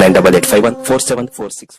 98814746।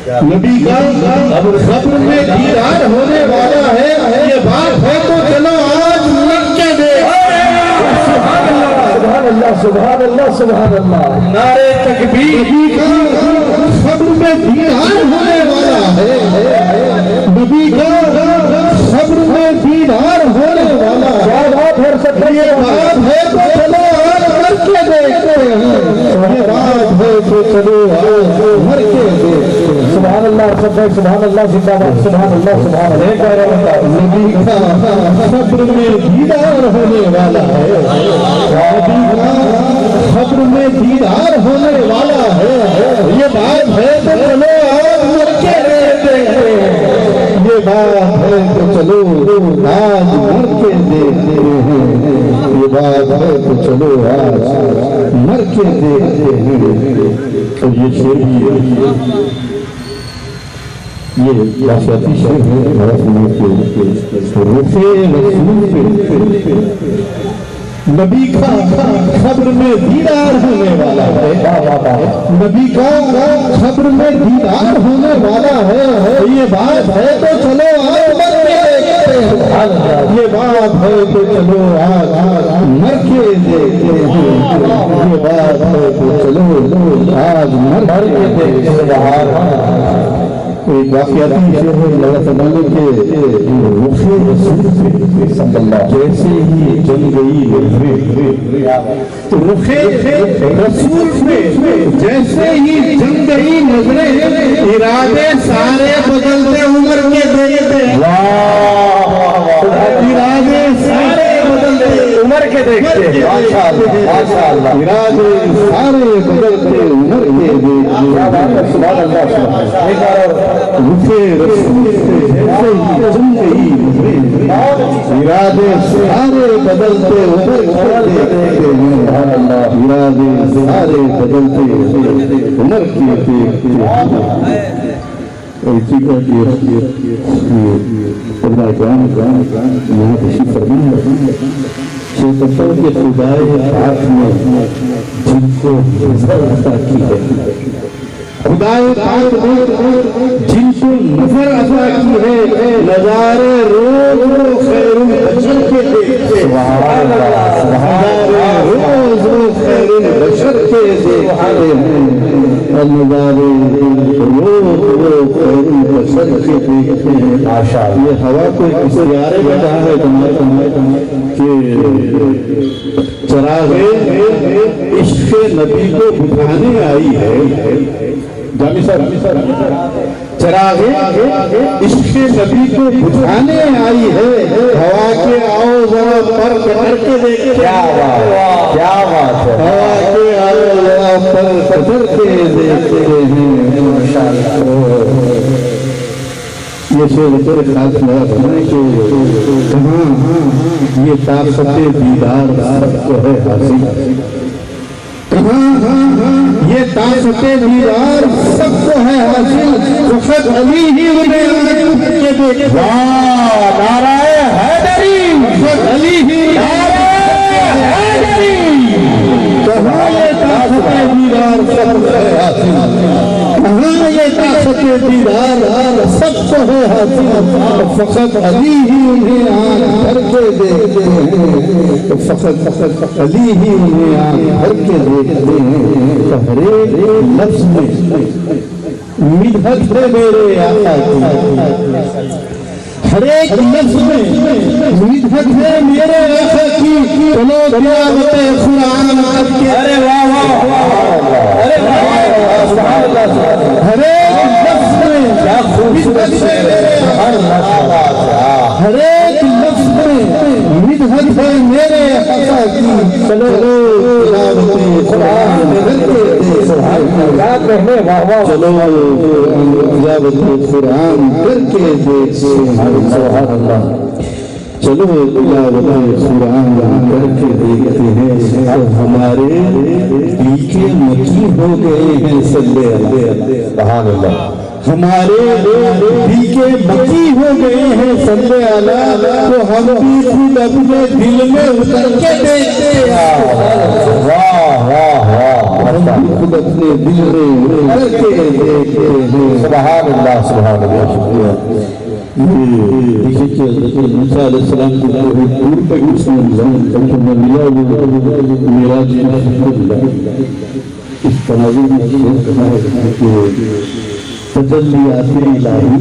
نبی کا قبر میں دیدار ہونے والا ہے، یہ بات ہے تو چلو آج مٹ کے دیکھ۔ سبحان اللہ سبحان اللہ سبحان اللہ، نعرے تکبیر۔ نبی کا قبر میں دیدار ہونے والا ہے، نبی کا قبر میں دیدار ہونے والا ہے، یہ بات ہے تو چلو آج مر کے دیکھتے ہیں، یہ بات ہے تو چلو آج مر کے دیکھتے ہیں۔ سبحان اللہ سب سبحان اللہ زندہ باد سبحان اللہ سبحان اللہ۔ نبی کا قبر میں دیدار ہونے والا ہے، نبی کا قبر میں دیدار ہونے والا ہے، یہ بات ہے تو چلو آج مر کے دیکھتے ہیں، یہ بات ہے تو چلو آج مر کے دیکھتے ہیں، یہ بات ہے تو چلو آج مر کے دیکھتے ہیں۔ اور یہ شعر بھی یہ واقعاتی شعر ہے نبی کا قبر میں دیدار ہونے والا ہے، نبی کا قبر میں دیدار ہونے والا ہے، یہ بات ہے تو چلو آج مر کے دیکھتے ہیں، یہ بات ہے تو چلو آج مر کے دیکھتے ہیں، یہ بات ہے تو چلو آج مر کے دیکھتے ہیں۔ ایک واقعاتی شعر ہے اللہ تعالیٰ کے رخ رسول پہ جیسے ہی جل گئی نظریں، رخ رسول پہ جیسے ہی جل گئی نظریں، ارادے سارے بدلتے عمر کے دیکھتے، ارادے سارے بدلتے عمر کے دیکھتے، ارادے سارے بدلتے عمر کے دیکھتے، رخے رسول سے جیسے ہی جل گئی نظریں، ارادے سارے بدلتے عمر کے دیکھتے ہیں، ارادے سارے بدلتے عمر کے دیکھتے ہیں۔ اسی کا یہاں تشریف فرما ہے شیطان کے خدائے پاک نے جن کو نظر عطا کی ہے، خدائے پاک نے جن کو نظر عطا کی ہے، نظارے روز و خیر البشر کے دیکھتے، نظارے روز و خیر البشر کے دیکھتے ہیں، نظارے روز و خیر البشر کے دیکھتے ہیں۔ یہ ہوا کوئی کسی یارے میں کہا ہے کہ چراغ عشق نبی کو بجھانے آئی ہے، جامی صاحب چراغ عشق نبی کو بجھانے آئی ہے، ہوا کے آؤ ذرا پر کٹر کے دیکھتے، کیا بات ہے، ہوا کے آؤ ذرا پر کٹر کے دیکھتے ہیں۔ یہ شعر بڑے خاص لفظ ہیں کہ کہاں یہ طاقت دیدار کو ہے حاصل، کہاں یہ طاقت دیدار سب کو ہے حاصل، فقط علی ہی انہیں کے دیکھتے، نعرہ حیدری، فقط علی ہی، کہاں یہ طاقت دیدار سب کو ہے حاصل، کہاں یہ طاقت دیدار سب کو ہے حاصل، فقط علی ہی انہیں آنکھ بھر کے دیکھتے ہیں، فقط علی ہی انہیں آنکھ بھر کے دیکھتے ہیں۔ ہر ایک لفظ میں مدحت ہے میرے آقا کی، ہر ایک لفظ میں مدحت ہے میرے آقا کی، چلو قیامت قرآن کر کے، ارے واہ واہ، ارے واہ، ہر ایک لفظ میں مدحت ہے میرے آقا، ہر ایک لفظ میں مدحت ہے میرے آقا کی، چلو قیامت قرآن کر کے، چلو قیامت قرآن کر کے دیکھتے ہیں، چلو قرآن کر کے دیکھتے ہیں، ہمارے دل کے مکی ہو گئے ہیں، صلی اللہ ہمارے دل کے مکی ہو گئے ہیں، صلی اللہ تو ہم بھی خود اپنے دل میں اتر کے دیکھتے ہیں، خود اپنے دل میں کر کے دیکھتے ہیں. سبحان اللہ سبحان اللہ. شکریہ. دیکھیے کہ حضرت موسیٰ علیہ السلام کو بہت دور تک اس نے ملا وہ معراج ملا. اس تناظر میں شیخ کہا ہے کہ تجلیات الہی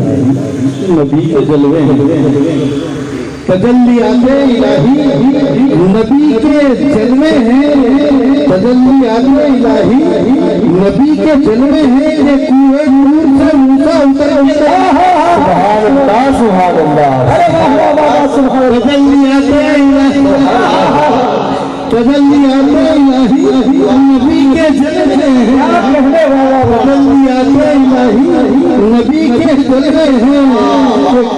نبی کے جلوے ہیں. تجلیات الہی نبی کے جلوے ہیں. تجلیات الہی نبی کے جلوے ہیں. یہ کوئے نور سے موسیٰ اتر کے سبحان اللہ سبحان اللہ. تجلیات الہی تجلیات الہی نبی کے جلوے ہیں. تجلیات الہی نبی کے جلوے ہیں.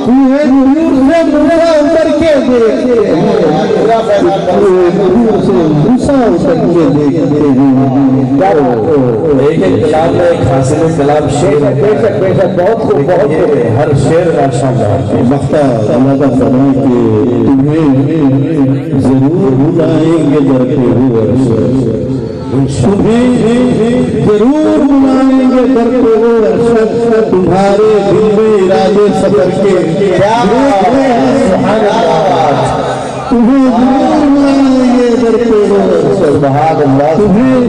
کوئے نور سے موسیٰ اتر کے دیکھتے ہیں. نور سے موسیٰ اتر کے دیکھتے ہیں. ایک ایک کلام میں ایک حاصل کلام شعر ہے. بے شک بے شک بہت خوب بہت خوب. ہر شعر ماشاءاللہ. مختہ اللہ فرمائے کہ تمہیں ضرور بلائیں گے در پہ وہ عرش. تمہیں ضرور بلائیں گے در پہ وہ عرش. تمہارے دل میں ارادے سفر کے تمہیں ضرور بلائیں گے در پہ وہ عرش. سبحان اللہ. تمہیں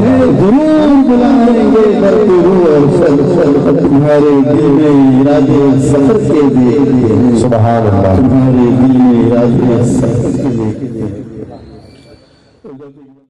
ضرور بلائیں گے در پہ وہ عرش. تمہارے دل میں ارادے سفر کے دیکھتے ہیں. سبحان اللہ. تمہارے دل میں ارادے سفر کے دیکھتے ہیں.